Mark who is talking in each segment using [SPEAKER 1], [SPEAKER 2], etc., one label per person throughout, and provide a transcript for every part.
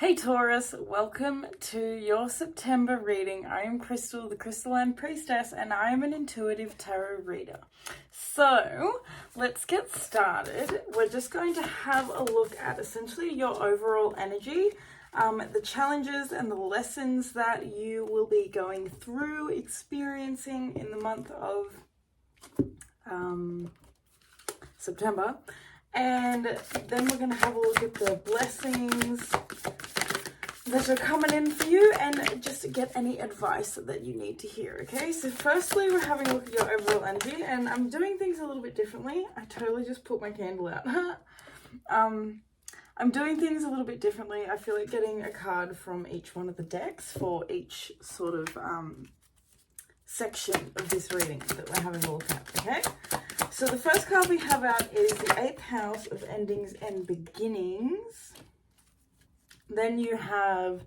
[SPEAKER 1] Hey Taurus, welcome to your September reading. I am Crystal, the Crystalline Priestess, and I am an intuitive tarot reader. So let's get started. We're just going to have a look at essentially your overall energy, the challenges and the lessons that you will be going through, experiencing in the month of September. And then we're going to have a look at the blessings that are coming in for you and just get any advice that you need to hear, okay? So firstly, we're having a look at your overall energy, and I'm doing things a little bit differently. I totally just put my candle out. I'm doing things a little bit differently. I feel like getting a card from each one of the decks for each sort of section of this reading that we're having a look at, okay? So the first card we have out is the 8th house of endings and beginnings. Then you have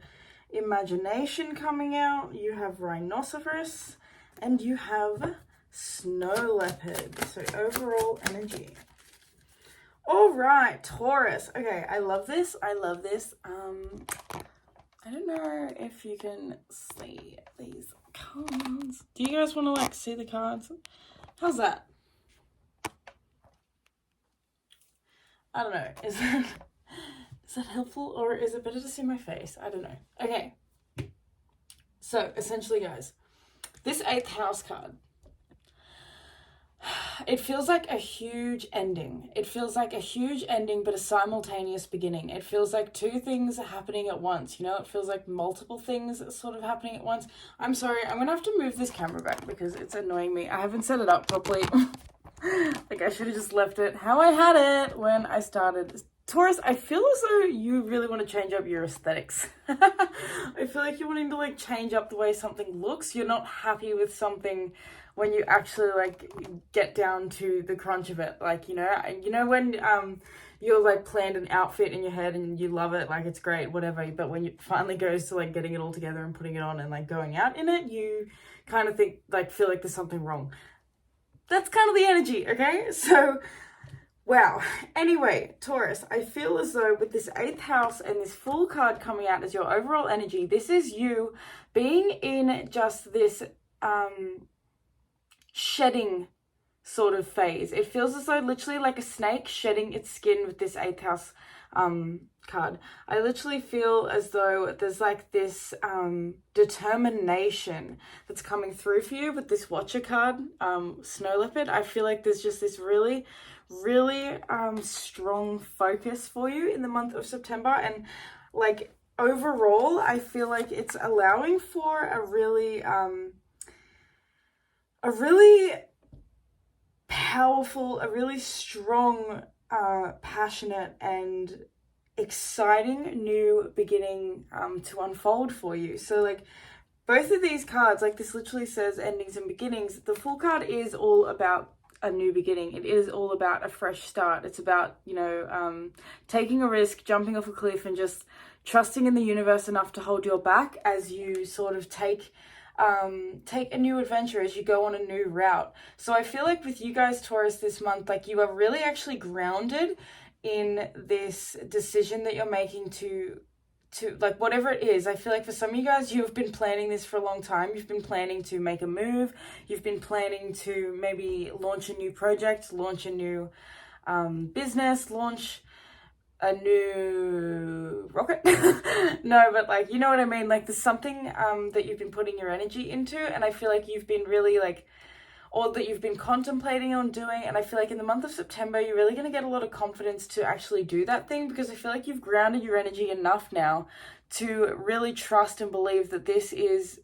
[SPEAKER 1] imagination coming out, you have rhinoceros, and you have snow leopard. So overall energy. All right, Taurus. Okay, I love this. I love this. I don't know if you can see these cards. Do you guys want to see the cards? How's that? I don't know. Is that helpful, or is it better to see my face? I don't know. Okay. So essentially, guys, this 8th house card, it feels like a huge ending. It feels like a huge ending, but a simultaneous beginning. It feels like two things are happening at once. You know, it feels like multiple things are sort of happening at once. I'm sorry, I'm gonna have to move this camera back because it's annoying me. I haven't set it up properly. Like, I should have just left it how I had it when I started. Taurus, I feel as though you really want to change up your aesthetics. I feel like you're wanting to change up the way something looks. You're not happy with something when you actually get down to the crunch of it. You know when you're planned an outfit in your head and you love it, it's great, whatever. But when it finally goes to getting it all together and putting it on and going out in it, you kind of think feel like there's something wrong. That's kind of the energy, okay? So, wow. Anyway, Taurus, I feel as though with this 8th house and this Fool card coming out as your overall energy, this is you being in just this shedding sort of phase. It feels as though literally like a snake shedding its skin with this 8th house card. I literally feel as though there's this determination that's coming through for you with this Watcher card, Snow Leopard. I feel like there's just this really strong focus for you in the month of September, and overall I feel like it's allowing for a really powerful, a really strong, passionate and exciting new beginning to unfold for you. So both of these cards, this literally says endings and beginnings. The Fool card is all about a new beginning. It is all about a fresh start. It's about, taking a risk, jumping off a cliff, and just trusting in the universe enough to hold your back as you sort of take a new adventure, as you go on a new route. So I feel like with you guys, Taurus, this month, you are really actually grounded in this decision that you're making to whatever it is. I feel like for some of you guys, you've been planning this for a long time. You've been planning to make a move. You've been planning to maybe launch a new project, launch a new business, launch a new rocket. No, but you know what I mean? There's something that you've been putting your energy into, and I feel like you've been really or that you've been contemplating on doing. And I feel like in the month of September, you're really going to get a lot of confidence to actually do that thing, because I feel like you've grounded your energy enough now to really trust and believe that this is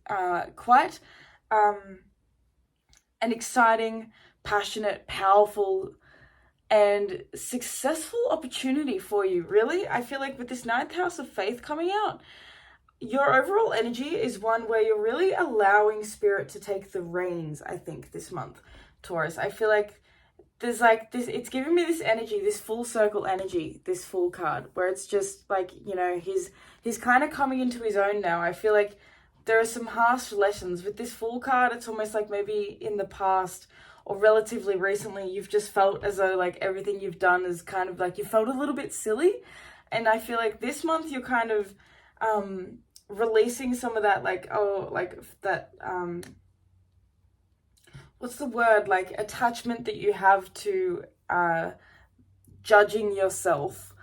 [SPEAKER 1] quite an exciting, passionate, powerful, and successful opportunity for you. Really, I feel like with this 9th house of faith coming out, your overall energy is one where you're really allowing spirit to take the reins, I think, this month, Taurus. I feel like there's this, it's giving me this energy, this full circle energy, this Fool card, where it's just he's kind of coming into his own now. I feel like there are some harsh lessons with this Fool card. It's almost like maybe in the past or relatively recently, you've just felt as though everything you've done is kind of you felt a little bit silly. And I feel like this month you're kind of releasing some of that, like, what's the word, like, attachment that you have to judging yourself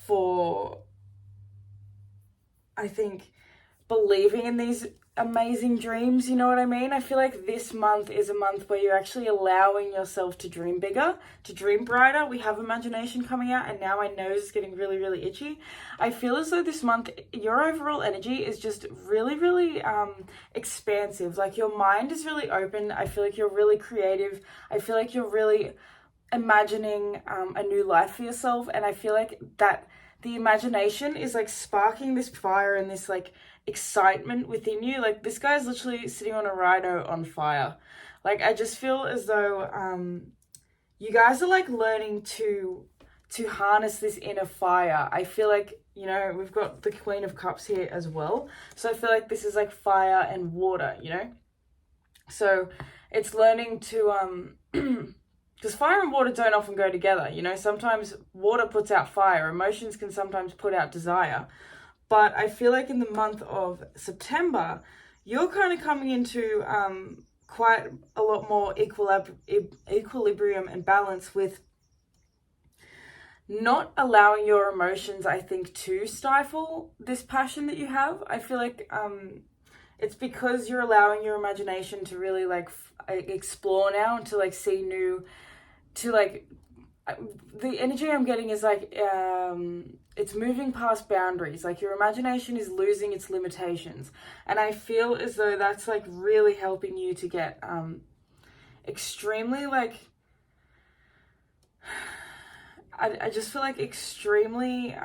[SPEAKER 1] for, I think, believing in these amazing dreams, you know what I mean? I feel like this month is a month where you're actually allowing yourself to dream bigger, to dream brighter. We have imagination coming out, and now my nose is getting really, really itchy. I feel as though this month, your overall energy is just really, really expansive. Like, your mind is really open. I feel like you're really creative. I feel like you're really imagining a new life for yourself, and I feel like that the imagination is like sparking this fire and this like excitement within you. Like, this guy's literally sitting on a rhino on fire. Like, I just feel as though you guys are like learning to harness this inner fire. I feel like, you know, we've got the Queen of Cups here as well, so I feel like this is like fire and water, you know. So it's learning to because fire and water don't often go together, you know. Sometimes water puts out fire. Emotions can sometimes put out desire. But I feel like in the month of September, you're kind of coming into quite a lot more equilibrium and balance with not allowing your emotions, I think, to stifle this passion that you have. I feel like it's because you're allowing your imagination to really like explore now and to like see new, to like, the energy I'm getting is like it's moving past boundaries. Like, your imagination is losing its limitations, and I feel as though that's like really helping you to get extremely like I just feel like extremely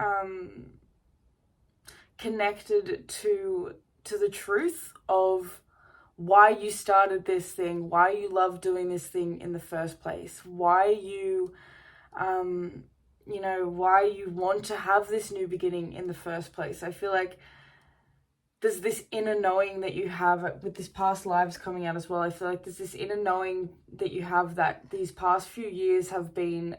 [SPEAKER 1] connected to the truth of why you started this thing, why you love doing this thing in the first place, why you, you know, why you want to have this new beginning in the first place. I feel like there's this inner knowing that you have with this past lives coming out as well. I feel like there's this inner knowing that you have that these past few years have been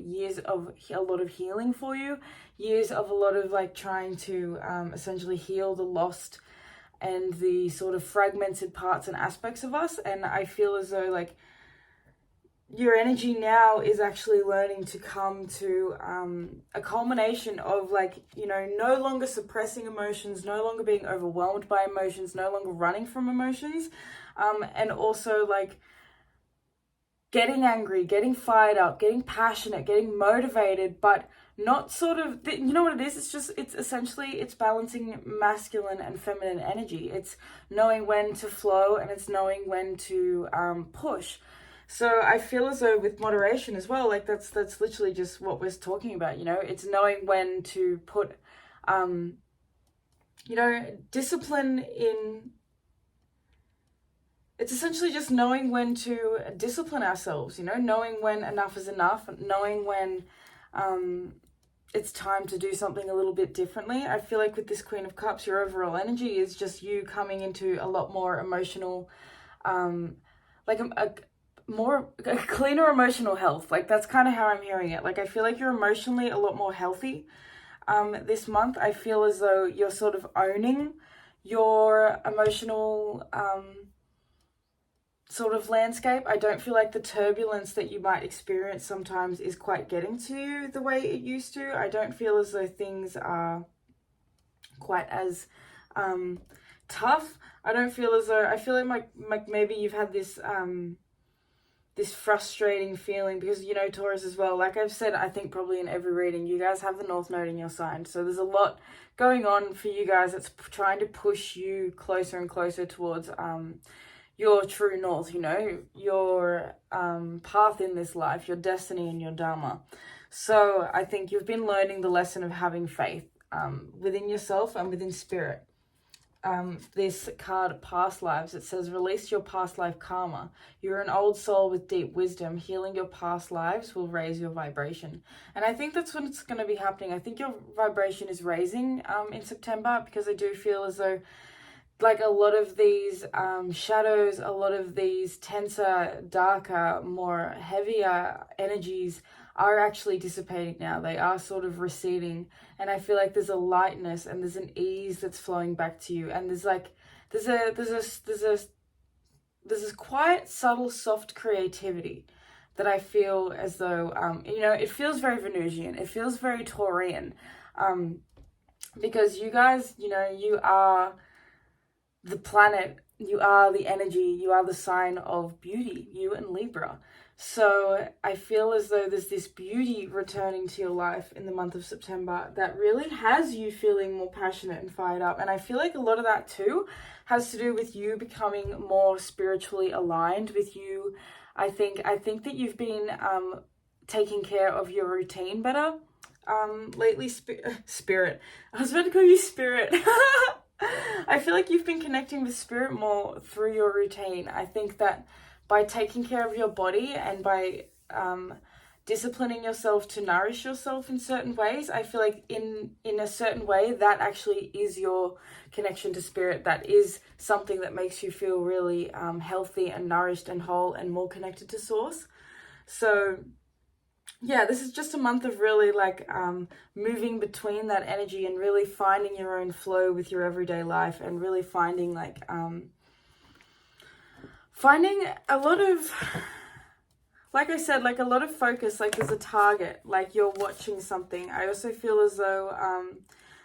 [SPEAKER 1] years of a lot of healing for you, years of a lot of like trying to essentially heal the lost and the sort of fragmented parts and aspects of us. And I feel as though like your energy now is actually learning to come to a culmination of like, you know, no longer suppressing emotions, no longer being overwhelmed by emotions, no longer running from emotions, and also like getting angry, getting fired up, getting passionate, getting motivated, but not sort of, you know what it is? It's just, it's essentially, it's balancing masculine and feminine energy. It's knowing when to flow, and it's knowing when to push. So I feel as though with moderation as well, like that's literally just what we're talking about, you know. It's knowing when to put, you know, discipline in. It's essentially just knowing when to discipline ourselves, you know, knowing when enough is enough, knowing when it's time to do something a little bit differently. I feel like with this Queen of Cups, your overall energy is just you coming into a lot more emotional, like a cleaner emotional health. Like, that's kind of how I'm hearing it. Like, I feel like you're emotionally a lot more healthy this month. I feel as though you're sort of owning your emotional sort of landscape. I don't feel like the turbulence that you might experience sometimes is quite getting to you the way it used to. I don't feel as though things are quite as tough. I don't feel as though, I feel like maybe you've had this this frustrating feeling because, you know, Taurus as well, like I've said, I think probably in every reading, you guys have the North Node in your sign. So there's a lot going on for you guys that's trying to push you closer and closer towards your true north, you know, your path in this life, your destiny and your dharma. So I think you've been learning the lesson of having faith within yourself and within spirit. This card, Past Lives, it says, release your past life karma. You're an old soul with deep wisdom. Healing your past lives will raise your vibration. And I think that's what's going to be happening. I think your vibration is raising in September, because I do feel as though like a lot of these shadows, a lot of these tenser, darker, more heavier energies are actually dissipating now. They are sort of receding, and I feel like there's a lightness and there's an ease that's flowing back to you, and there's this quiet, subtle, soft creativity that I feel as though, it feels very Venusian. It feels very Taurian, because you guys, you are the planet, you are the energy, you are the sign of beauty, you and Libra. So I feel as though there's this beauty returning to your life in the month of September that really has you feeling more passionate and fired up. And I feel like a lot of that too has to do with you becoming more spiritually aligned with you. I think that you've been taking care of your routine better lately. Spirit. I was about to call you Spirit. I feel like you've been connecting with Spirit more through your routine. I think that by taking care of your body and by disciplining yourself to nourish yourself in certain ways, I feel like in a certain way that actually is your connection to Spirit. That is something that makes you feel really healthy and nourished and whole and more connected to Source. So yeah, this is just a month of really like moving between that energy and really finding your own flow with your everyday life, and really finding like finding a lot of, like I said, like a lot of focus, like there's a target, like you're watching something. I also feel as though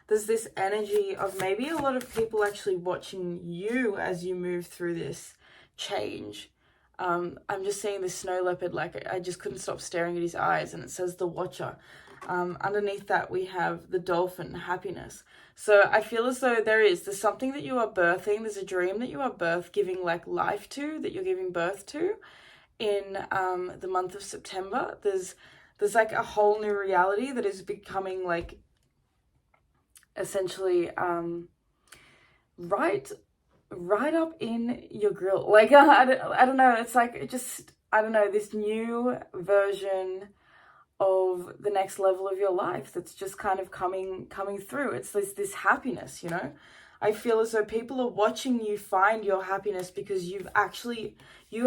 [SPEAKER 1] there's this energy of maybe a lot of people actually watching you as you move through this change. I'm just seeing this snow leopard, like I just couldn't stop staring at his eyes, and it says the Watcher. Underneath that we have the dolphin, happiness. So I feel as though there's something that you are birthing, there's a dream that you are giving like life to, that you're giving birth to in the month of September. There's like a whole new reality that is becoming like essentially right up in your grill. Like I don't know, it's like I don't know, this new version of the next level of your life that's just kind of coming through. It's this happiness, I feel as though people are watching you find your happiness because you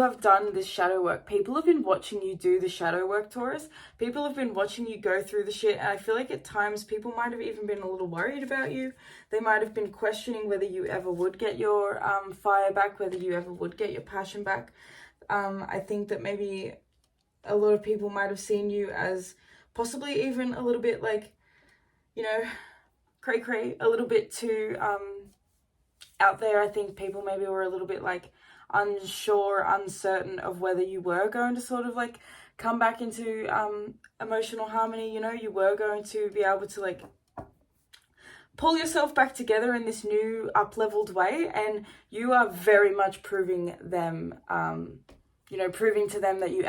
[SPEAKER 1] have done this shadow work. People have been watching you do the shadow work, Taurus. People have been watching you go through the shit, and I feel like at times people might have even been a little worried about you. They might have been questioning whether you ever would get your fire back, whether you ever would get your passion back. I think that maybe a lot of people might have seen you as possibly even a little bit like, cray, a little bit too out there. I think people maybe were a little bit like unsure, uncertain of whether you were going to sort of like come back into emotional harmony. You were going to be able to like pull yourself back together in this new up-leveled way, and you are very much proving them proving to them that you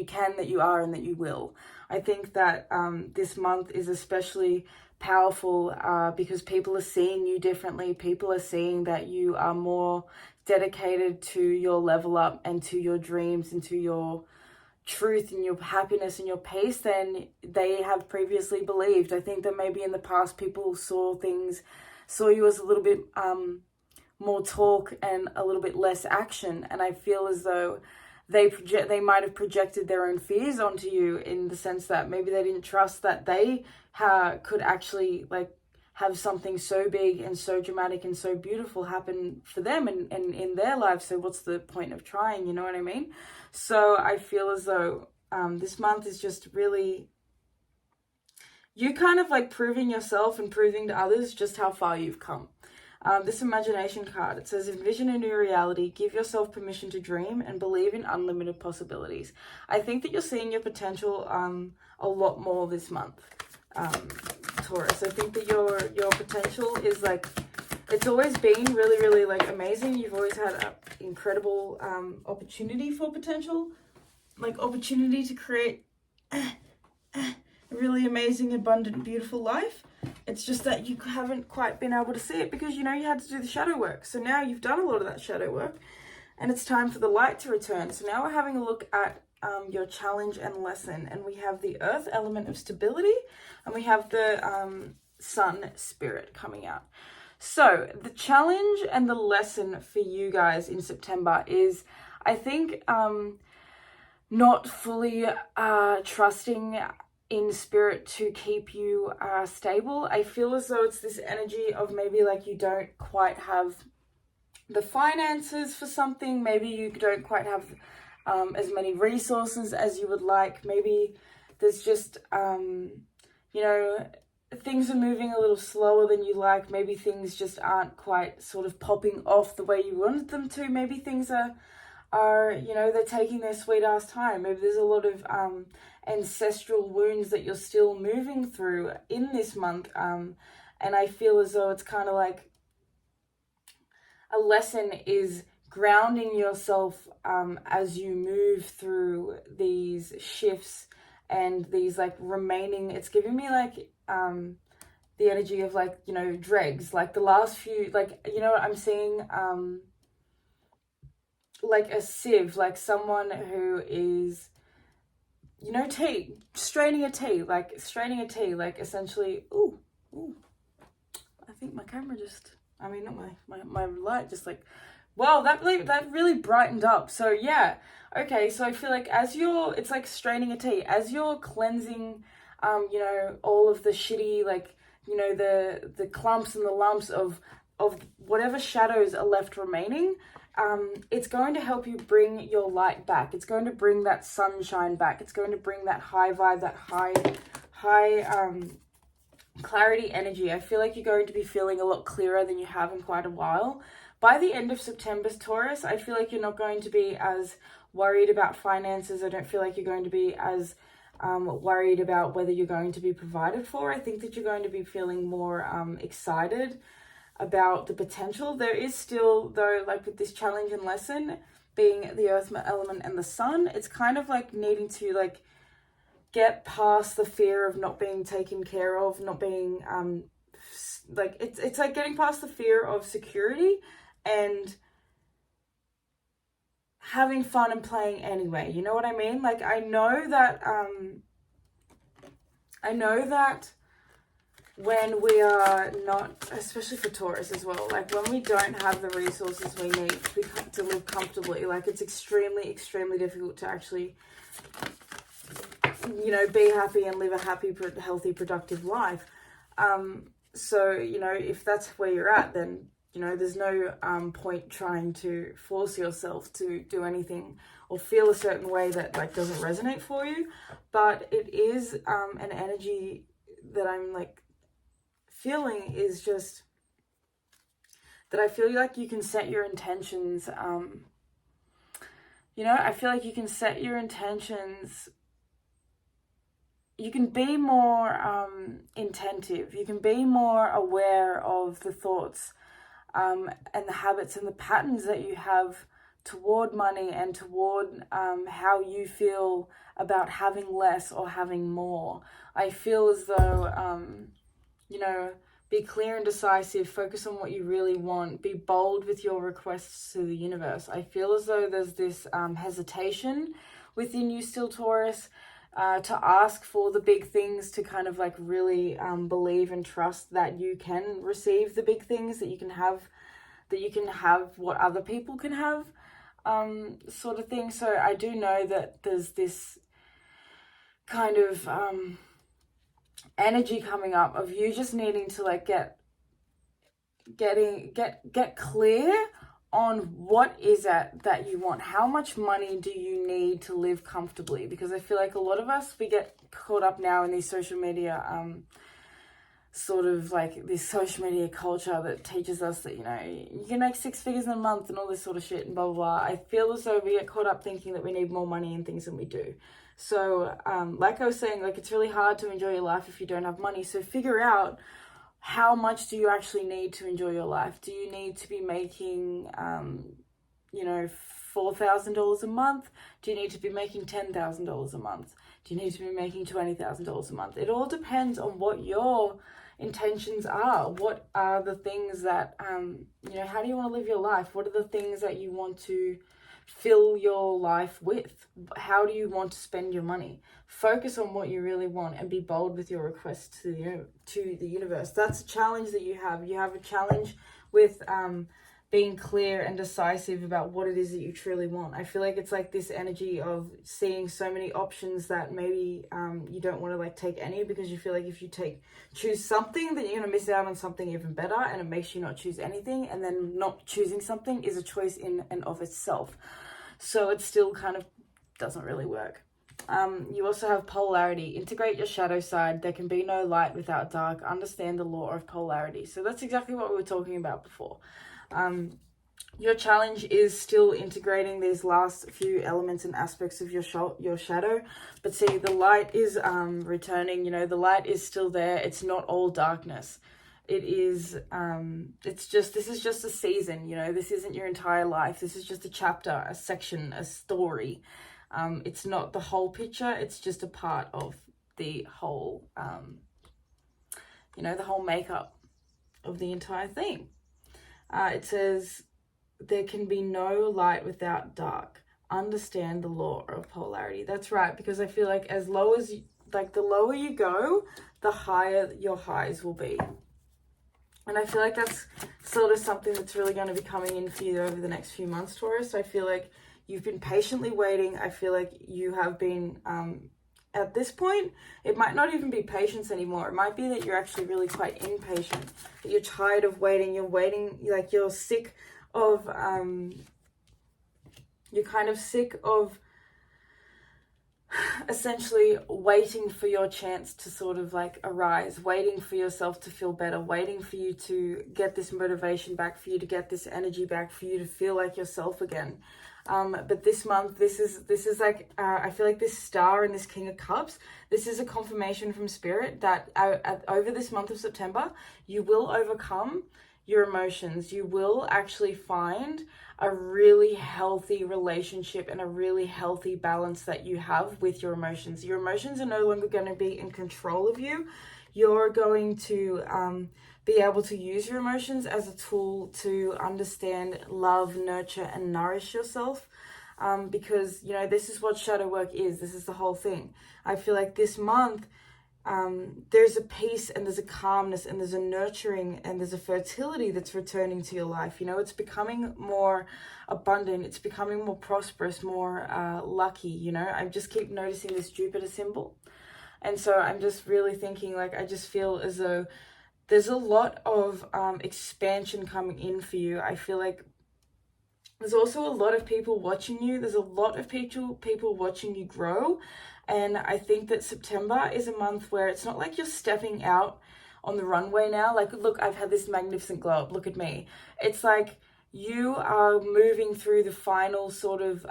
[SPEAKER 1] can, that you are, and that you will. I think that this month is especially powerful because people are seeing you differently. People are seeing that you are more dedicated to your level up and to your dreams and to your truth and your happiness and your peace than they have previously believed. I think that maybe in the past people saw you as a little bit more talk and a little bit less action, and I feel as though they might have projected their own fears onto you, in the sense that maybe they didn't trust that they could actually like have something so big and so dramatic and so beautiful happen for them and in their lives. So what's the point of trying, you know what I mean? So I feel as though this month is just really you kind of like proving yourself and proving to others just how far you've come. This imagination card, it says, envision a new reality, give yourself permission to dream, and believe in unlimited possibilities. I think that you're seeing your potential a lot more this month, Taurus. I think that your potential is like, it's always been really, really like amazing. You've always had an incredible opportunity for potential, like opportunity to create a really amazing, abundant, beautiful life. It's just that you haven't quite been able to see it because you had to do the shadow work. So now you've done a lot of that shadow work and it's time for the light to return. So now we're having a look at your challenge and lesson, and we have the earth element of stability and we have the sun spirit coming out. So the challenge and the lesson for you guys in September is, I think, not fully trusting in spirit to keep you stable. I feel as though it's this energy of maybe like you don't quite have the finances for something. Maybe you don't quite have as many resources as you would like. Maybe there's just, you know, things are moving a little slower than you like. Maybe things just aren't quite sort of popping off the way you wanted them to. Maybe things are, you know, they're taking their sweet ass time. Maybe there's a lot of ancestral wounds that you're still moving through in this month. And I feel as though it's kind of like a lesson is grounding yourself as you move through these shifts and these like remaining, it's giving me like the energy of like, you know, dregs, like the last few, like, you know what I'm seeing, like a sieve, like someone who is, you know, straining a tea, like essentially, ooh, I think my camera just, I mean, not my light just like, wow, that really brightened up. So yeah, okay, so I feel like as you're, it's like straining a tea, as you're cleansing, you know, all of the shitty, like, you know, the clumps and the lumps of whatever shadows are left remaining, it's going to help you bring your light back. It's going to bring that sunshine back. It's going to bring that high vibe, that high clarity energy. I feel like you're going to be feeling a lot clearer than you have in quite a while. By the end of September, Taurus, I feel like you're not going to be as worried about finances. I don't feel like you're going to be as worried about whether you're going to be provided for. I think that you're going to be feeling more excited about the potential. There is still, though, like with this challenge and lesson being the earth element and the sun, it's kind of like needing to like get past the fear of not being taken care of, not being like it's like getting past the fear of security and having fun and playing anyway. You know what I mean? Like I know that when we are not, especially for Taurus as well, like when we don't have the resources we need to live comfortably, like it's extremely difficult to actually, you know, be happy and live a happy, healthy, productive life. So, you know, if that's where you're at, then, you know, there's no point trying to force yourself to do anything or feel a certain way that like doesn't resonate for you. But it is an energy that I'm like feeling is just that I feel like you can set your intentions. You know, I feel like you can set your intentions. You can be more intentive. You can be more aware of the thoughts and the habits and the patterns that you have toward money and toward how you feel about having less or having more. I feel as though, you know, be clear and decisive, focus on what you really want, be bold with your requests to the universe. I feel as though there's this hesitation within you still, Taurus, to ask for the big things, to kind of like really believe and trust that you can receive the big things, that you can have what other people can have, sort of thing. So I do know that there's this kind of energy coming up of you just needing to like get clear on what is it that you want. How much money do you need to live comfortably? Because I feel like a lot of us, we get caught up now in these social media, sort of like this social media culture that teaches us that, you know, you can make 6 figures in a month and all this sort of shit and blah, blah, blah. I feel as though we get caught up thinking that we need more money and things than we do. So, like I was saying, like it's really hard to enjoy your life if you don't have money. So figure out how much do you actually need to enjoy your life? Do you need to be making, you know, $4,000 a month? Do you need to be making $10,000 a month? Do you need to be making $20,000 a month? It all depends on what your intentions are. What are the things that, you know, how do you want to live your life? What are the things that you want to fill your life with? How do you want to spend your money? Focus on what you really want and be bold with your requests to the universe. That's a challenge that you have. You have a challenge with being clear and decisive about what it is that you truly want. I feel like it's like this energy of seeing so many options that maybe you don't want to like take any, because you feel like if you choose something, then you're going to miss out on something even better, and it makes you not choose anything. And then not choosing something is a choice in and of itself. So it still kind of doesn't really work. You also have polarity. Integrate your shadow side. There can be no light without dark. Understand the law of polarity. So that's exactly what we were talking about before. Your challenge is still integrating these last few elements and aspects of your shadow. But see, the light is returning. You know, the light is still there. It's not all darkness. It is, this is just a season, you know. This isn't your entire life. This is just a chapter, a section, a story. It's not the whole picture. It's just a part of the whole, the whole makeup of the entire thing. It says, there can be no light without dark. Understand the law of polarity. That's right, because I feel like the lower you go, the higher your highs will be. And I feel like that's sort of something that's really going to be coming in for you over the next few months, Taurus. I feel like you've been patiently waiting. I feel like you have been, at this point, it might not even be patience anymore. It might be that you're actually really quite impatient, that you're tired of waiting. You're waiting, like you're sick of, you're kind of sick of essentially waiting for your chance to sort of like arise, waiting for yourself to feel better, waiting for you to get this motivation back, for you to get this energy back, for you to feel like yourself again. But this month, this is like, I feel like this star and this King of Cups, this is a confirmation from Spirit that over this month of September, you will overcome your emotions. You will actually find a really healthy relationship and a really healthy balance that you have with your emotions. Your emotions are no longer going to be in control of you. You're going to be able to use your emotions as a tool to understand, love, nurture, and nourish yourself. Because, you know, this is what shadow work is. This is the whole thing. I feel like this month, there's a peace and there's a calmness and there's a nurturing and there's a fertility that's returning to your life. You know, it's becoming more abundant. It's becoming more prosperous, more lucky. You know, I just keep noticing this Jupiter symbol. And so I'm just really thinking, like, I just feel as though there's a lot of expansion coming in for you. I feel like there's also a lot of people watching you. There's a lot of people watching you grow. And I think that September is a month where it's not like you're stepping out on the runway now. Like, look, I've had this magnificent glow up. Look at me. It's like you are moving through the final sort of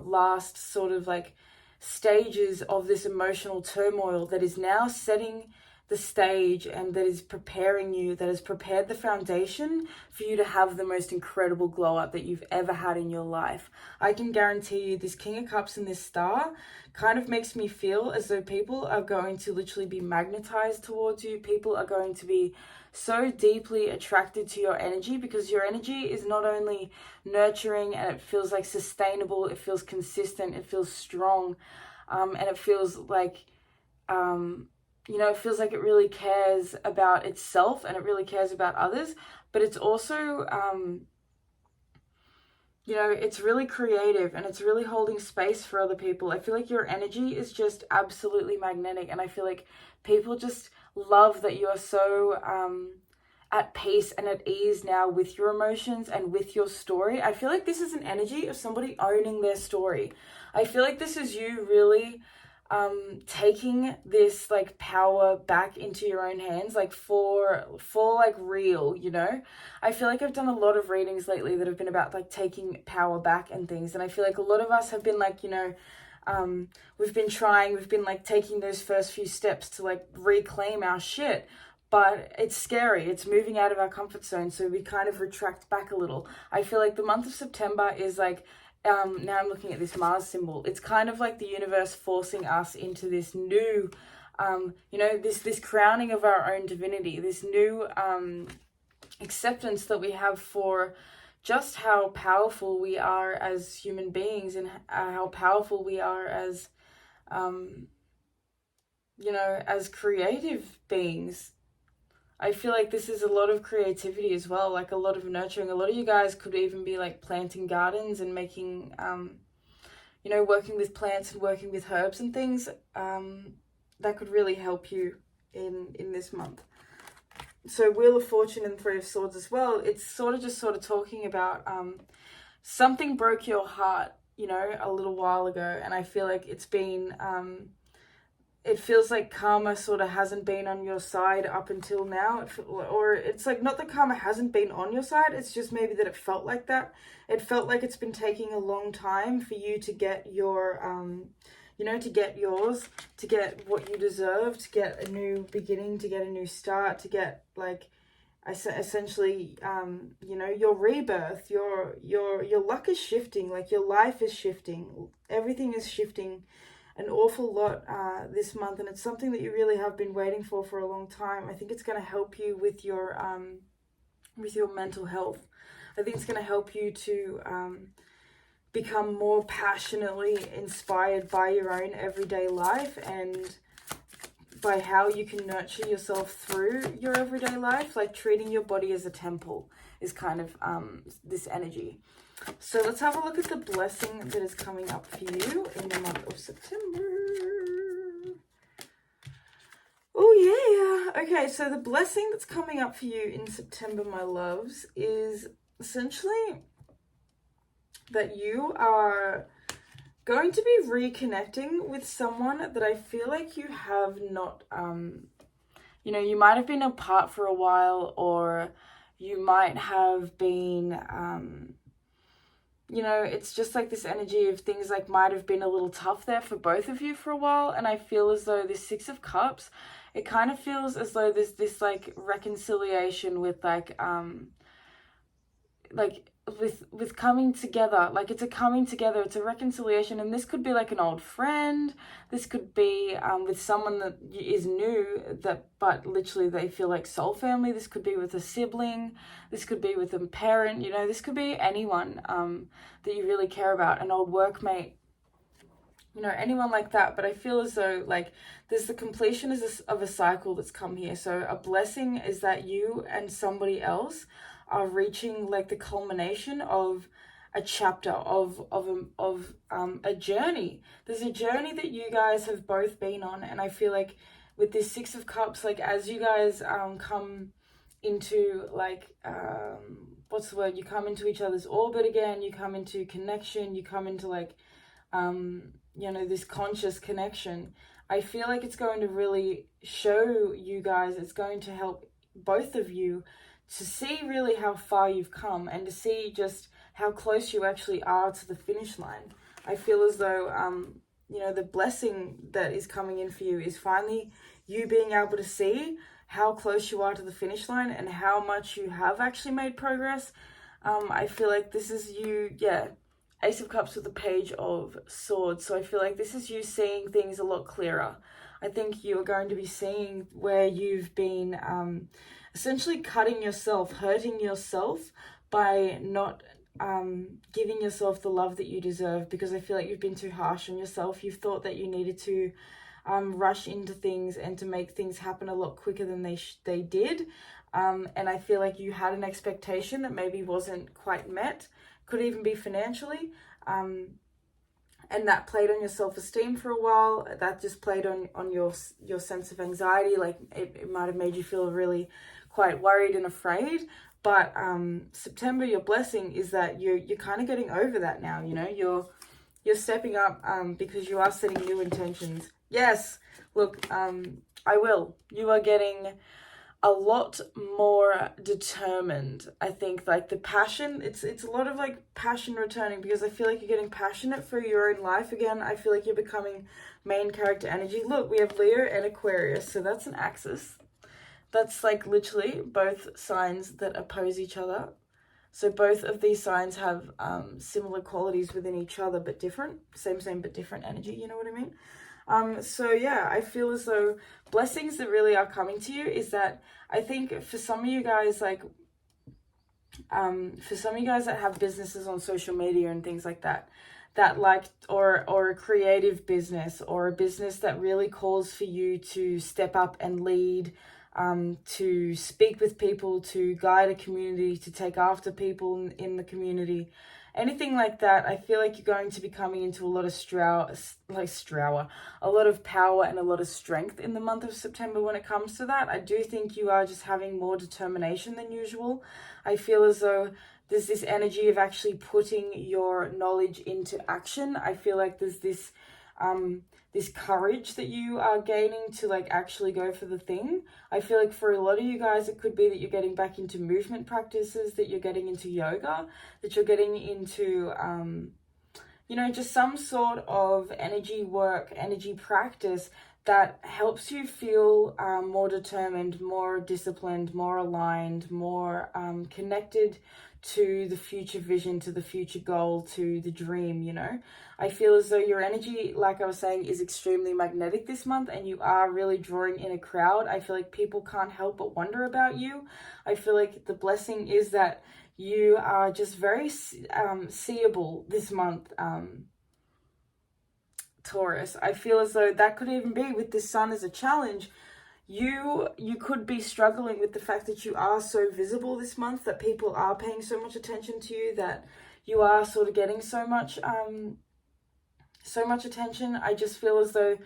[SPEAKER 1] last sort of like stages of this emotional turmoil that is now setting the stage and that is preparing you, that has prepared the foundation for you to have the most incredible glow up that you've ever had in your life. I can guarantee you this King of Cups and this star kind of makes me feel as though people are going to literally be magnetized towards you. People are going to be so deeply attracted to your energy, because your energy is not only nurturing and it feels like sustainable, it feels consistent, it feels strong, and it feels like you know, it feels like it really cares about itself and it really cares about others, but it's also, you know, it's really creative and it's really holding space for other people. I feel like your energy is just absolutely magnetic, and I feel like people just love that you are so at peace and at ease now with your emotions and with your story. I feel like this is an energy of somebody owning their story. I feel like this is you really taking this like power back into your own hands, like for like real, you know. I feel like I've done a lot of readings lately that have been about like taking power back and things, and I feel like a lot of us have been like, you know, we've been like taking those first few steps to like reclaim our shit, but it's scary. It's moving out of our comfort zone, so we kind of retract back a little. I feel like the month of September is like, now I'm looking at this Mars symbol. It's kind of like the universe forcing us into this new, you know, this crowning of our own divinity, this new acceptance that we have for just how powerful we are as human beings, and how powerful we are as, you know, as creative beings. I feel like this is a lot of creativity as well, like a lot of nurturing. A lot of you guys could even be like planting gardens and making, you know, working with plants and working with herbs and things. That could really help you in this month. So Wheel of Fortune and Three of Swords as well. It's sort of talking about something broke your heart, you know, a little while ago, and I feel like it's been it feels like karma sort of hasn't been on your side up until now. Or it's like, not that karma hasn't been on your side, it's just maybe that it felt like that. It felt like it's been taking a long time for you to get your, you know, to get yours, to get what you deserve, to get a new beginning, to get a new start, to get like, essentially, you know, your rebirth, your luck is shifting, like your life is shifting, everything is shifting an awful lot this month, and it's something that you really have been waiting for a long time. I think it's going to help you with your mental health. I think it's going to help you to become more passionately inspired by your own everyday life and by how you can nurture yourself through your everyday life. Like treating your body as a temple is kind of this energy. So let's have a look at the blessing that is coming up for you in the month of September. Oh yeah. Okay, so the blessing that's coming up for you in September, my loves, is essentially that you are going to be reconnecting with someone that I feel like you have not, you know, you might have been apart for a while, or you might have been, you know, it's just like this energy of things like might have been a little tough there for both of you for a while. And I feel as though this Six of Cups, it kind of feels as though there's this like reconciliation with like with coming together. Like it's a coming together, it's a reconciliation, and this could be like an old friend, this could be with someone that is new, that but literally they feel like soul family. This could be with a sibling, this could be with a parent, you know, this could be anyone that you really care about, an old workmate, you know, anyone like that. But I feel as though like there's the completion of a cycle that's come here. So a blessing is that you and somebody else are reaching like the culmination of a chapter of a journey. There's a journey that you guys have both been on, and I feel like with this Six of Cups, like as you guys come into like what's the word, you come into each other's orbit again, you come into connection, you come into like you know, this conscious connection. I feel like it's going to really show you guys, it's going to help both of you to see really how far you've come and to see just how close you actually are to the finish line. I feel as though, you know, the blessing that is coming in for you is finally you being able to see how close you are to the finish line and how much you have actually made progress. I feel like this is you, yeah, Ace of Cups with the Page of Swords. So I feel like this is you seeing things a lot clearer. I think you are going to be seeing where you've been essentially cutting yourself, hurting yourself by not giving yourself the love that you deserve, because I feel like you've been too harsh on yourself. You've thought that you needed to rush into things and to make things happen a lot quicker than they did. And I feel like you had an expectation that maybe wasn't quite met, could even be financially. And that played on your self-esteem for a while. That just played on your sense of anxiety. Like it might have made you feel really quite worried and afraid. But September, your blessing is that you're kind of getting over that now. You know, you're stepping up because you are setting new intentions. Yes, look, I will. You are getting a lot more determined. I think like the passion, it's a lot of like passion returning, because I feel like you're getting passionate for your own life again. I feel like you're becoming main character energy. Look, we have Leo and Aquarius, so that's an axis. That's like literally both signs that oppose each other. So both of these signs have similar qualities within each other, but different. Same but different energy, you know what I mean? So yeah, I feel as though blessings that really are coming to you is that I think for some of you guys, like, for some of you guys that have businesses on social media and things like that, that like, or a creative business or a business that really calls for you to step up and lead, to speak with people, to guide a community, to take after people in the community, anything like that. I feel like you're going to be coming into a lot of a lot of power and a lot of strength in the month of September when it comes to that. I do think you are just having more determination than usual. I feel as though there's this energy of actually putting your knowledge into action. I feel like there's this this courage that you are gaining to like actually go for the thing. I feel like for a lot of you guys, it could be that you're getting back into movement practices, that you're getting into yoga, that you're getting into, you know, just some sort of energy work, energy practice that helps you feel more determined, more disciplined, more aligned, more connected to the future vision, to the future goal, to the dream, you know. I feel as though your energy, like I was saying, is extremely magnetic this month, and you are really drawing in a crowd. I feel like people can't help but wonder about you. I feel like the blessing is that you are just very seeable this month, Taurus. I feel as though that could even be with the sun as a challenge. You could be struggling with the fact that you are so visible this month, that people are paying so much attention to you, that you are sort of getting so much attention. I just feel as though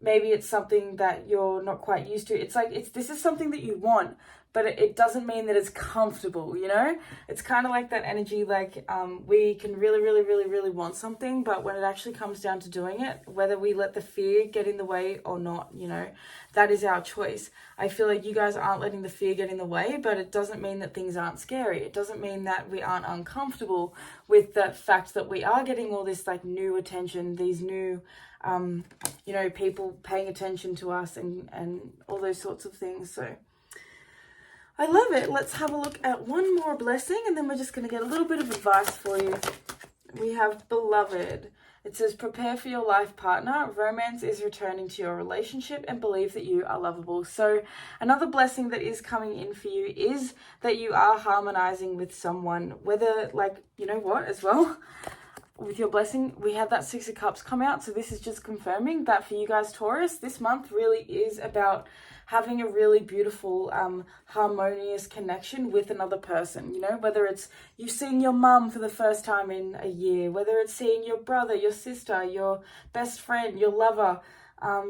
[SPEAKER 1] maybe it's something that you're not quite used to. It's like this is something that you want, but it doesn't mean that it's comfortable, you know? It's kind of like that energy, like we can really, really, really, really want something, but when it actually comes down to doing it, whether we let the fear get in the way or not, you know, that is our choice. I feel like you guys aren't letting the fear get in the way, but it doesn't mean that things aren't scary. It doesn't mean that we aren't uncomfortable with the fact that we are getting all this like new attention, these new, you know, people paying attention to us and all those sorts of things. So I love it. Let's have a look at one more blessing, and then we're just going to get a little bit of advice for you. We have beloved. It says, prepare for your life partner. Romance is returning to your relationship, and believe that you are lovable. So another blessing that is coming in for you is that you are harmonizing with someone, whether like, you know what, as well, with your blessing, we had that Six of Cups come out. So this is just confirming that for you guys, Taurus, this month really is about having a really beautiful, harmonious connection with another person, you know, whether it's you seeing your mum for the first time in a year, whether it's seeing your brother, your sister, your best friend, your lover,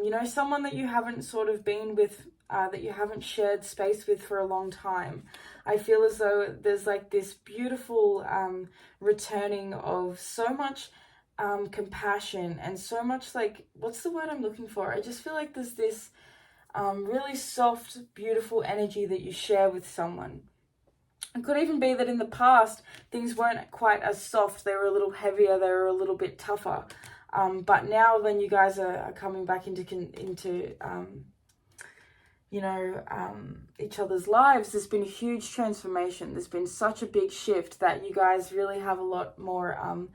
[SPEAKER 1] you know, someone that you haven't sort of been with, that you haven't shared space with for a long time. I feel as though there's like this beautiful returning of so much compassion and so much like, what's the word I'm looking for? I just feel like there's this really soft, beautiful energy that you share with someone. It could even be that in the past, things weren't quite as soft. They were a little heavier. They were a little bit tougher. But now when you guys are coming back into you know, each other's lives, there's been a huge transformation. There's been such a big shift that you guys really have a lot more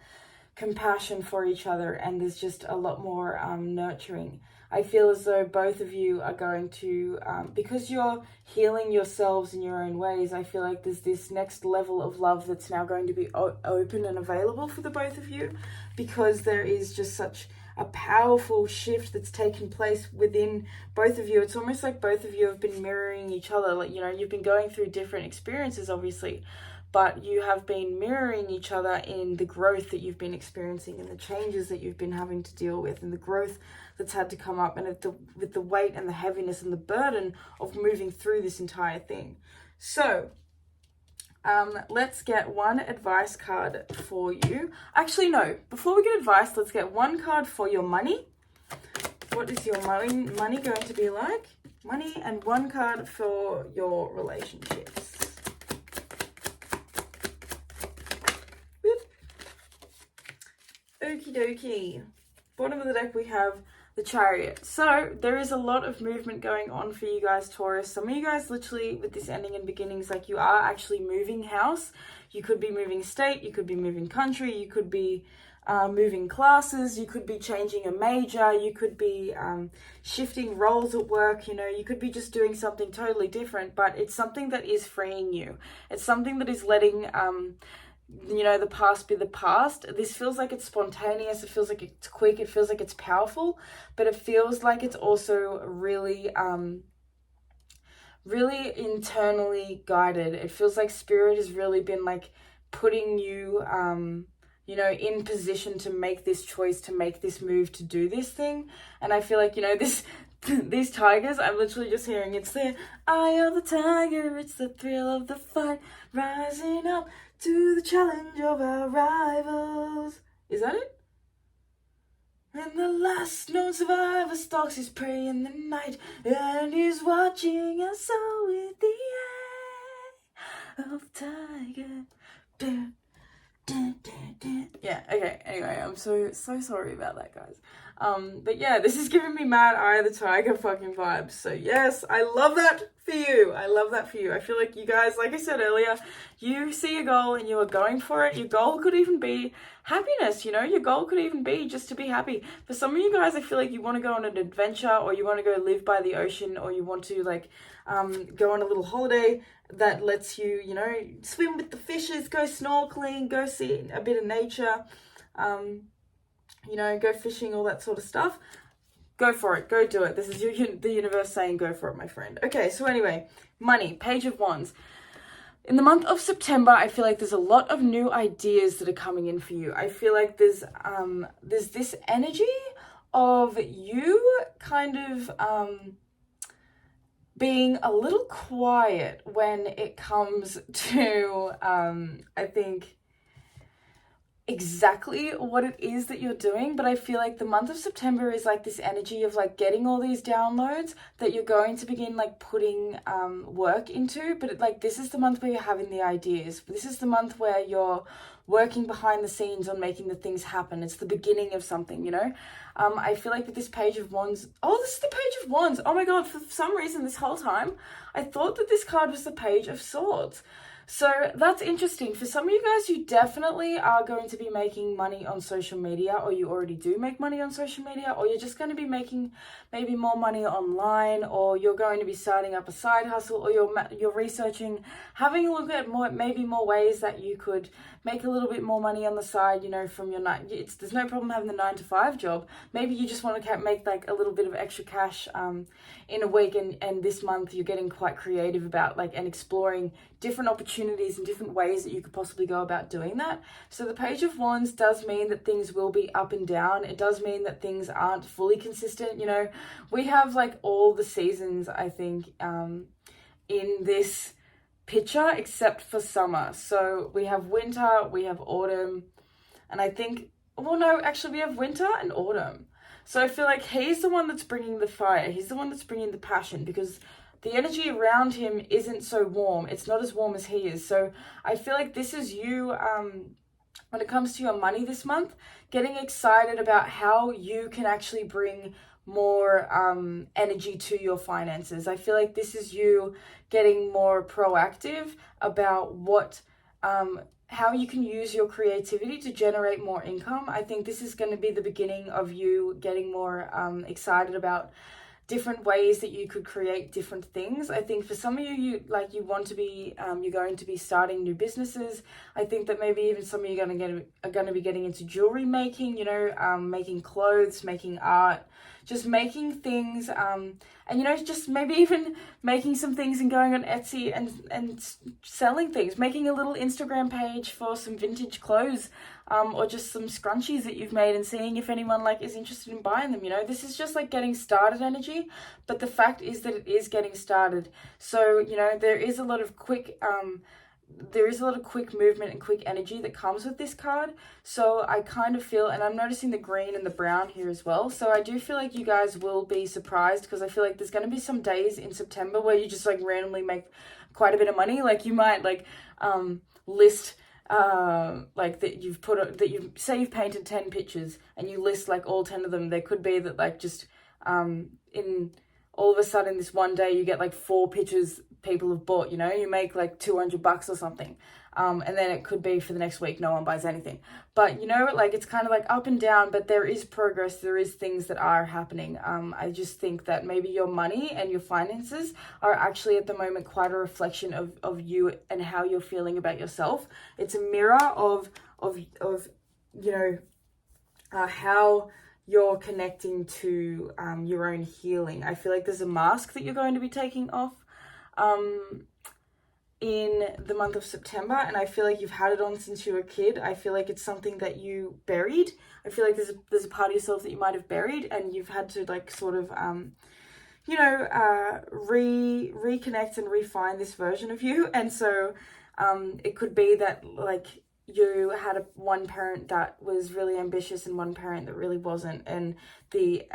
[SPEAKER 1] compassion for each other, and there's just a lot more nurturing. I feel as though both of you are going to, because you're healing yourselves in your own ways, I feel like there's this next level of love that's now going to be open and available for the both of you, because there is just such a powerful shift that's taken place within both of you. It's almost like both of you have been mirroring each other. Like, you know, you've been going through different experiences, obviously, but you have been mirroring each other in the growth that you've been experiencing and the changes that you've been having to deal with and the growth that's had to come up, and with the weight and the heaviness and the burden of moving through this entire thing. So let's get one advice card for you. Actually, no, before we get advice, let's get one card for your money. What is your money going to be like? Money, and one card for your relationships. Okie dokie. Bottom of the deck, we have the Chariot. So there is a lot of movement going on for you guys, Taurus. Some of you guys literally with this ending and beginnings, like you are actually moving house. You could be moving state, you could be moving country, you could be moving classes, you could be changing a major, you could be shifting roles at work, you know, you could be just doing something totally different, but it's something that is freeing you. It's something that is letting you know, the past be the past. This feels like it's spontaneous, it feels like it's quick, it feels like it's powerful, but it feels like it's also really really internally guided. It feels like spirit has really been like putting you, you know, in position to make this choice, to make this move, to do this thing. And I feel like, you know, this these tigers, I'm literally just hearing it's the eye of the tiger, it's the thrill of the fight, rising up to the challenge of our rivals. Is that it? And the last known survivor stalks his prey in the night, and he's watching us so with the eye of tiger. Dun, dun, dun, dun. Yeah, okay, anyway, I'm so sorry about that, guys. But yeah, this is giving me mad Eye of the Tiger fucking vibes. So yes, I love that for you. I love that for you. I feel like you guys, like I said earlier, you see a goal and you are going for it. Your goal could even be happiness, you know? Your goal could even be just to be happy. For some of you guys, I feel like you want to go on an adventure, or you want to go live by the ocean, or you want to like go on a little holiday that lets you, you know, swim with the fishes, go snorkeling, go see a bit of nature, you know, go fishing, all that sort of stuff. Go for it. Go do it. This is the universe saying go for it, my friend. Okay, so anyway, money, Page of Wands. In the month of September, I feel like there's a lot of new ideas that are coming in for you. I feel like there's this energy of you kind of being a little quiet when it comes to, I think, exactly what it is that you're doing. But I feel like the month of September is like this energy of like getting all these downloads that you're going to begin like putting work into. But like this is the month where you're having the ideas. This is the month where you're working behind the scenes on making the things happen. It's the beginning of something, you know. I feel like with this Page of Wands, oh, this is the Page of Wands. Oh my god, for some reason this whole time I thought that this card was the Page of Swords. So that's interesting. For some of you guys, you definitely are going to be making money on social media, or you already do make money on social media, or you're just going to be making maybe more money online, or you're going to be starting up a side hustle, or you're researching, having a look at maybe more ways that you could make a little bit more money on the side, you know, from your night. There's no problem having the 9-to-5 job. Maybe you just want to make like a little bit of extra cash in a week, and this month you're getting quite creative about like and exploring different opportunities and different ways that you could possibly go about doing that. So the Page of Wands does mean that things will be up and down. It does mean that things aren't fully consistent. You know, we have like all the seasons, I think, in this picture except for summer. So we have winter, we have autumn, and I think, well, no, actually we have winter and autumn. So I feel like he's the one that's bringing the fire. He's the one that's bringing the passion, because the energy around him isn't so warm. It's not as warm as he is. So I feel like this is you, when it comes to your money this month, getting excited about how you can actually bring more energy to your finances. I feel like this is you getting more proactive about what, how you can use your creativity to generate more income. I think this is going to be the beginning of you getting more excited about different ways that you could create different things. I think for some of you, you want to be, you're going to be starting new businesses. I think that maybe even some of you are going to be getting into jewelry making, you know, making clothes, making art, just making things, and you know, just maybe even making some things and going on Etsy and selling things, making a little Instagram page for some vintage clothes, or just some scrunchies that you've made and seeing if anyone like is interested in buying them. You know, this is just like getting started energy, but the fact is that it is getting started. So, you know, there is a lot of quick movement and quick energy that comes with this card. So I kind of feel, and I'm noticing the green and the brown here as well. So I do feel like you guys will be surprised, because I feel like there's going to be some days in September where you just like randomly make quite a bit of money. Like you might like list like that you say you've painted 10 pictures and you list like all 10 of them. There could be that like just in all of a sudden this one day you get like 4 pictures people have bought, you know, you make like $200 or something. And then it could be for the next week no one buys anything. But you know, like it's kind of like up and down, but there is progress, there is things that are happening. I just think that maybe your money and your finances are actually at the moment quite a reflection of you and how you're feeling about yourself. It's a mirror of you know, how you're connecting to your own healing. I feel like there's a mask that you're going to be taking off. in the month of September, and I feel like you've had it on since you were a kid. I feel like it's something that you buried. I feel like there's a part of yourself that you might have buried, and you've had to like sort of reconnect and refine this version of you. And so it could be that like you had one parent that was really ambitious and one parent that really wasn't, and the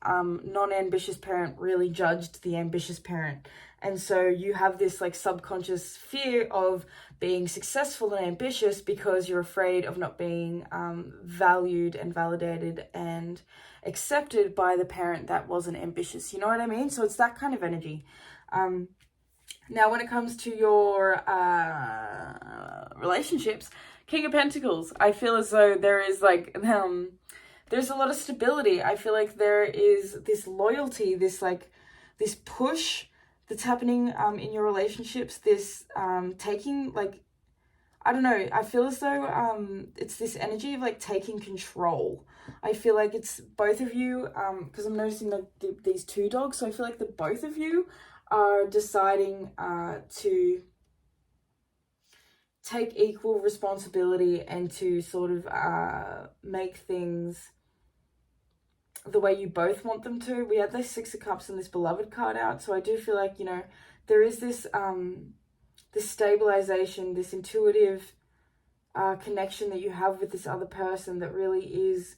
[SPEAKER 1] non-ambitious parent really judged the ambitious parent. And so you have this like subconscious fear of being successful and ambitious because you're afraid of not being valued and validated and accepted by the parent that wasn't ambitious. You know what I mean? So it's that kind of energy. Now, when it comes to your relationships, King of Pentacles, I feel as though there is like, there's a lot of stability. I feel like there is this loyalty, this push that's happening in your relationships, this taking, like, I don't know, I feel as though it's this energy of like taking control. I feel like it's both of you, because I'm noticing like these two dogs, so I feel like the both of you are deciding to take equal responsibility and to sort of make things the way you both want them to. We had this Six of Cups and this Beloved card out, so I do feel like, you know, there is this this stabilization, this intuitive connection that you have with this other person that really is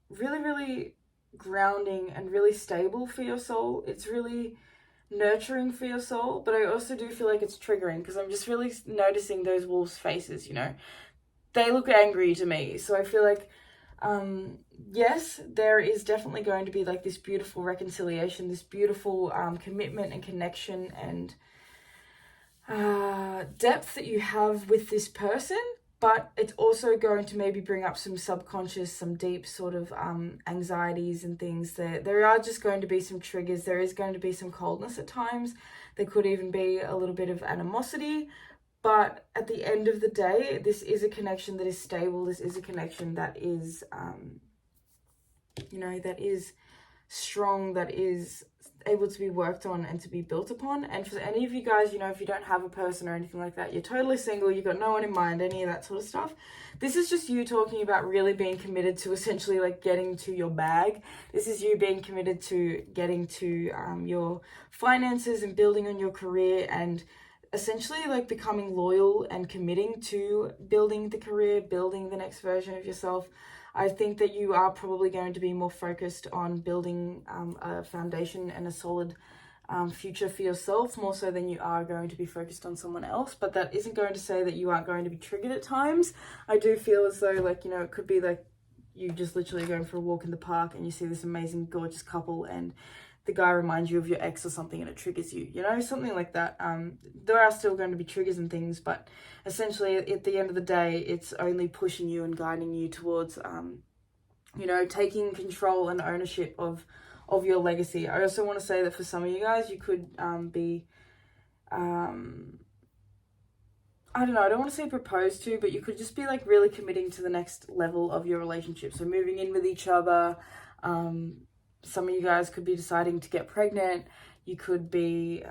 [SPEAKER 1] really, really grounding and really stable for your soul. It's really nurturing for your soul, but I also do feel like it's triggering because I'm just really noticing those wolves' faces, you know. They look angry to me, so I feel like yes, there is definitely going to be like this beautiful reconciliation, this beautiful commitment and connection and depth that you have with this person, but it's also going to maybe bring up some subconscious, some deep sort of anxieties and things. There are just going to be some triggers. There is going to be some coldness at times. There could even be a little bit of animosity. But at the end of the day, this is a connection that is stable. This is a connection that is, you know, that is strong, that is able to be worked on and to be built upon. And for any of you guys, you know, if you don't have a person or anything like that, you're totally single, you've got no one in mind, any of that sort of stuff. This is just you talking about really being committed to essentially like getting to your bag. This is you being committed to getting to your finances and building on your career and essentially like becoming loyal and committing to building the career, building the next version of yourself. I think that you are probably going to be more focused on building a foundation and a solid future for yourself, more so than you are going to be focused on someone else. But that isn't going to say that you aren't going to be triggered at times. I do feel as though, like, you know, it could be like you just literally going for a walk in the park and you see this amazing, gorgeous couple and the guy reminds you of your ex or something and it triggers you, you know, something like that. There are still going to be triggers and things, but essentially at the end of the day, it's only pushing you and guiding you towards, you know, taking control and ownership of your legacy. I also want to say that for some of you guys, you could be, I don't know, I don't want to say proposed to, but you could just be like really committing to the next level of your relationship. So moving in with each other, some of you guys could be deciding to get pregnant. You could be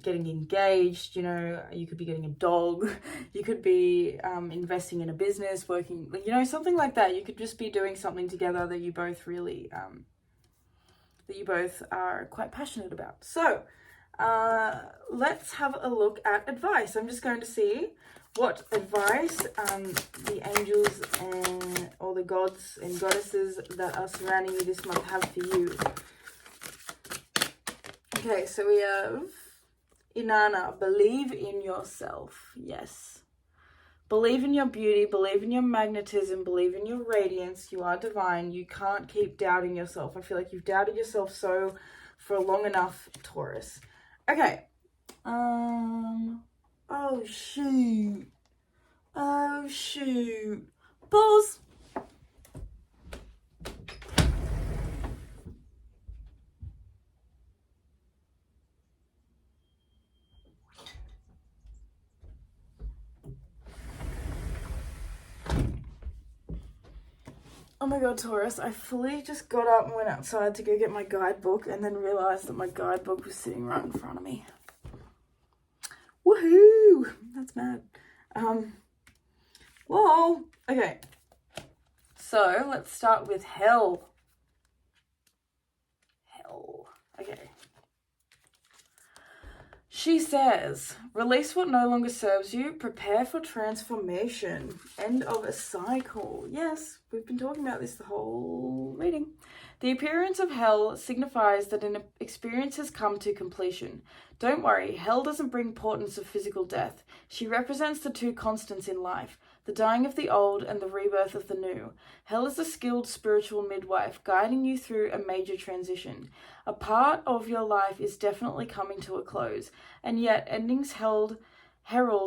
[SPEAKER 1] getting engaged, you know, you could be getting a dog. You could be investing in a business, working, you know, something like that. You could just be doing something together that you both really, that you both are quite passionate about. So let's have a look at advice. I'm just going to see what advice the angels and all the gods and goddesses that are surrounding you this month have for you. Okay, so we have Inanna, believe in yourself. Yes. Believe in your beauty, believe in your magnetism, believe in your radiance. You are divine. You can't keep doubting yourself. I feel like you've doubted yourself for long enough, Taurus. Okay. Oh, shoot. Oh, shoot. Pause. Oh my god, Taurus, I fully just got up and went outside to go get my guidebook and then realised that my guidebook was sitting right in front of me. Woohoo! That's mad. Whoa! Okay. So, let's start with hell. Hell. Okay. She says, release what no longer serves you, prepare for transformation. End of a cycle. Yes, we've been talking about this the whole reading. The appearance of hell signifies that an experience has come to completion. Don't worry, hell doesn't bring portents of physical death. She represents the two constants in life, the dying of the old and the rebirth of the new. Hell is a skilled spiritual midwife guiding you through a major transition. A part of your life is definitely coming to a close, and yet endings herald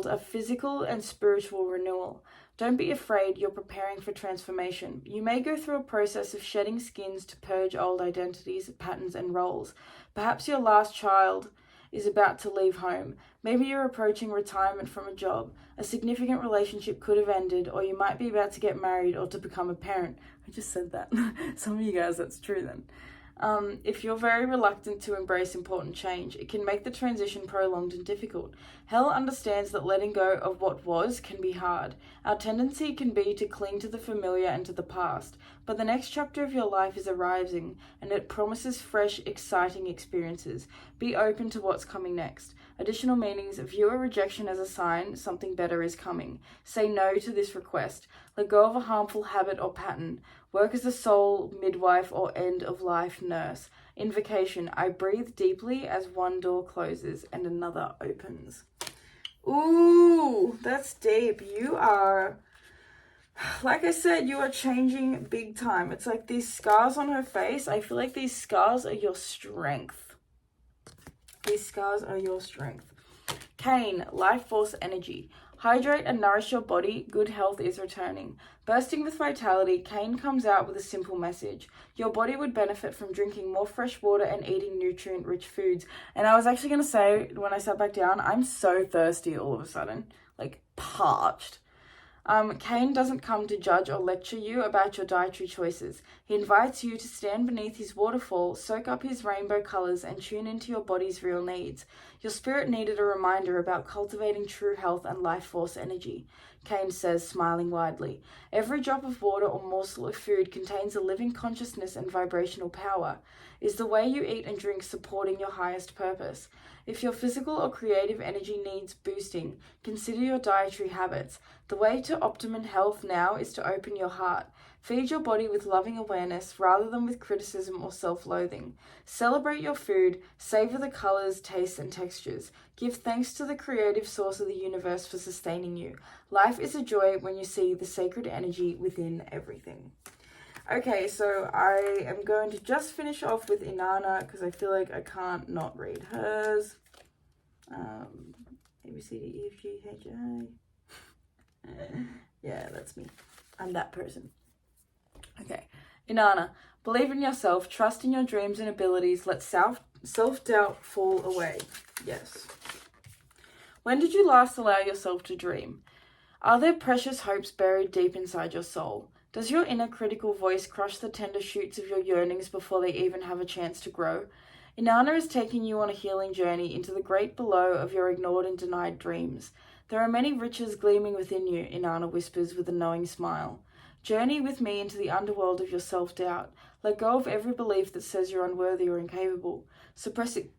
[SPEAKER 1] a physical and spiritual renewal. Don't be afraid, you're preparing for transformation. You may go through a process of shedding skins to purge old identities, patterns, and roles. Perhaps your last child is about to leave home. Maybe you're approaching retirement from a job. A significant relationship could have ended, or you might be about to get married or to become a parent. I just said that. Some of you guys, that's true then. If you're very reluctant to embrace important change, it can make the transition prolonged and difficult. Hell understands that letting go of what was can be hard. Our tendency can be to cling to the familiar and to the past, but the next chapter of your life is arriving, and it promises fresh, exciting experiences. Be open to what's coming next. Additional meanings: view a rejection as a sign something better is coming. Say no to this request. Let go of a harmful habit or pattern. Work as a soul midwife or end-of-life nurse. Invocation: I breathe deeply as one door closes and another opens. Ooh, that's deep. You are, like I said, you are changing big time. It's like these scars on her face. I feel like these scars are your strength. These scars are your strength. Cain, life force energy. Hydrate and nourish your body. Good health is returning. Bursting with vitality, Cain comes out with a simple message. Your body would benefit from drinking more fresh water and eating nutrient-rich foods. And I was actually going to say, when I sat back down, I'm so thirsty all of a sudden. Like, parched. Cain doesn't come to judge or lecture you about your dietary choices. He invites you to stand beneath his waterfall, soak up his rainbow colors, and tune into your body's real needs. Your spirit needed a reminder about cultivating true health and life force energy. Cain says, smiling widely. Every drop of water or morsel of food contains a living consciousness and vibrational power. Is the way you eat and drink supporting your highest purpose? If your physical or creative energy needs boosting, consider your dietary habits. The way to optimum health now is to open your heart. Feed your body with loving awareness rather than with criticism or self-loathing. Celebrate your food, savor the colors, tastes, and textures. Give thanks to the creative source of the universe for sustaining you. Life is a joy when you see the sacred energy within everything. Okay, so I am going to just finish off with Inanna because I feel like I can't not read hers. A, B, C, D, E, F, G, H, I. Yeah, that's me. I'm that person. Okay, Inanna, believe in yourself, trust in your dreams and abilities, let self-doubt fall away. Yes. When did you last allow yourself to dream? Are there precious hopes buried deep inside your soul? Does your inner critical voice crush the tender shoots of your yearnings before they even have a chance to grow? Inanna is taking you on a healing journey into the great below of your ignored and denied dreams. There are many riches gleaming within you, Inanna whispers with a knowing smile. Journey with me into the underworld of your self-doubt. Let go of every belief that says you're unworthy or incapable. Suppressing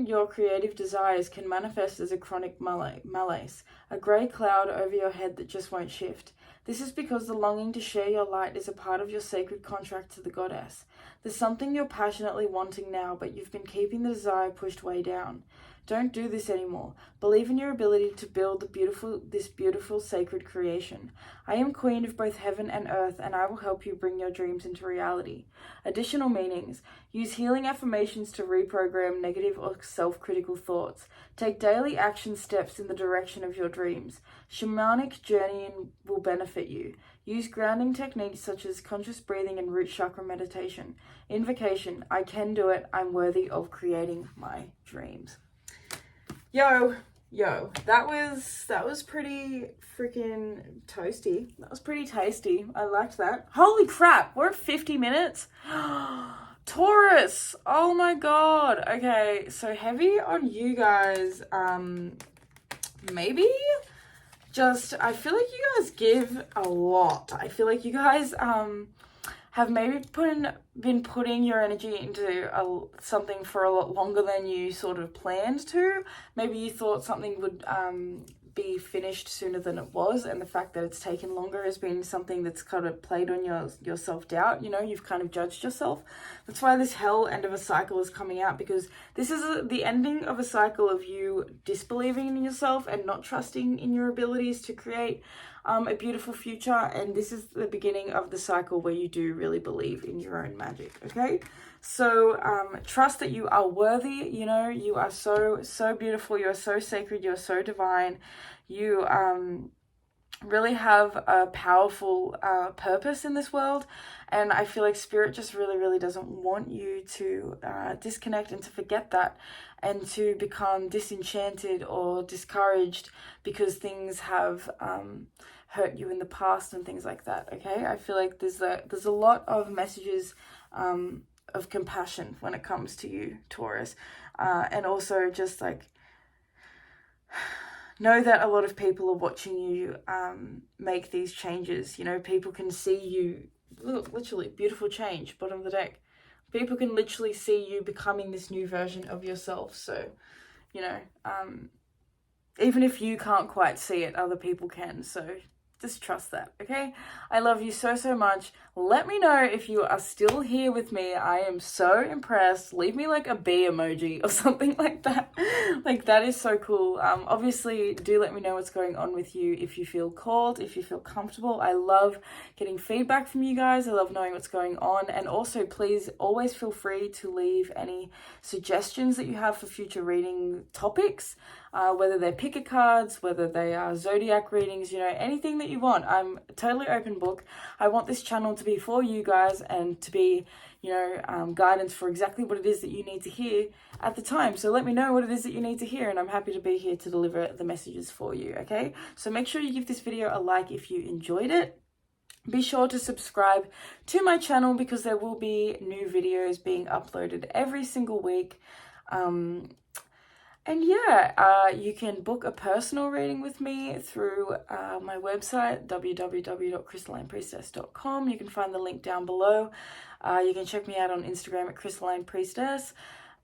[SPEAKER 1] your creative desires can manifest as a chronic malaise, a grey cloud over your head that just won't shift. This is because the longing to share your light is a part of your sacred contract to the goddess. There's something you're passionately wanting now, but you've been keeping the desire pushed way down. Don't do this anymore. Believe in your ability to build this beautiful sacred creation. I am queen of both heaven and earth, and I will help you bring your dreams into reality. Additional meanings. Use healing affirmations to reprogram negative or self-critical thoughts. Take daily action steps in the direction of your dreams. Shamanic journeying will benefit you. Use grounding techniques such as conscious breathing and root chakra meditation. Invocation. I can do it. I'm worthy of creating my dreams. Yo, Yo, that was pretty freaking toasty. That was pretty tasty. I liked that. Holy crap, we're at 50 minutes. Taurus. Oh my god. Okay, so heavy on you guys. Maybe just, I feel like you guys give a lot. I feel like you guys have maybe been putting your energy into something for a lot longer than you sort of planned to. Maybe you thought something would be finished sooner than it was, and the fact that it's taken longer has been something that's kind of played on your self-doubt. You know, you've kind of judged yourself. That's why this hell end of a cycle is coming out, because this is the ending of a cycle of you disbelieving in yourself and not trusting in your abilities to create a beautiful future. And this is the beginning of the cycle where you do really believe in your own magic. Okay, so trust that you are worthy. You know, you are so beautiful, you're so sacred, you're so divine. You really have a powerful purpose in this world, and I feel like spirit just really doesn't want you to disconnect and to forget that, and to become disenchanted or discouraged because things have hurt you in the past and things like that. Okay, I feel like there's a lot of messages of compassion when it comes to you, Taurus, and also just like know that a lot of people are watching you make these changes. You know, people can see you, look, literally beautiful change, bottom of the deck. People can literally see you becoming this new version of yourself. So, you know, even if you can't quite see it, other people can. So just trust that, okay? I love you so much. Let me know if you are still here with me. I am so impressed. Leave me like a bee emoji or something like that. Like, that is so cool. Obviously, do let me know what's going on with you if you feel called, if you feel comfortable. I love getting feedback from you guys. I love knowing what's going on. And also, please always feel free to leave any suggestions that you have for future reading topics. Whether they're picker cards, whether they are zodiac readings, you know, anything that you want. I'm a totally open book. I want this channel to be for you guys and to be, you know, guidance for exactly what it is that you need to hear at the time. So let me know what it is that you need to hear, and I'm happy to be here to deliver the messages for you, okay? So make sure you give this video a like if you enjoyed it. Be sure to subscribe to my channel because there will be new videos being uploaded every single week. And yeah, you can book a personal reading with me through my website, www.crystallinepriestess.com. You can find the link down below. You can check me out on Instagram at Crystalline Priestess.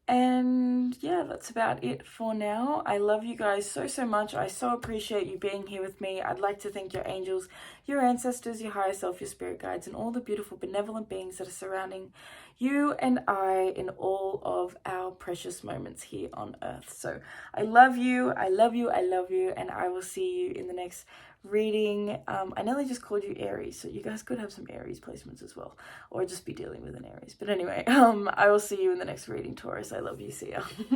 [SPEAKER 1] And yeah, that's about it for now. I love you guys so much. I so appreciate you being here with me. I'd like to thank your angels, your ancestors, your higher self, your spirit guides, and all the beautiful benevolent beings that are surrounding you and I in all of our precious moments here on earth. So I love you, I love you, I love you, and I will see you in the next reading. I nearly just called you Aries, so you guys could have some Aries placements as well, or just be dealing with an Aries. But anyway, I will see you in the next reading, Taurus. I love you. See ya.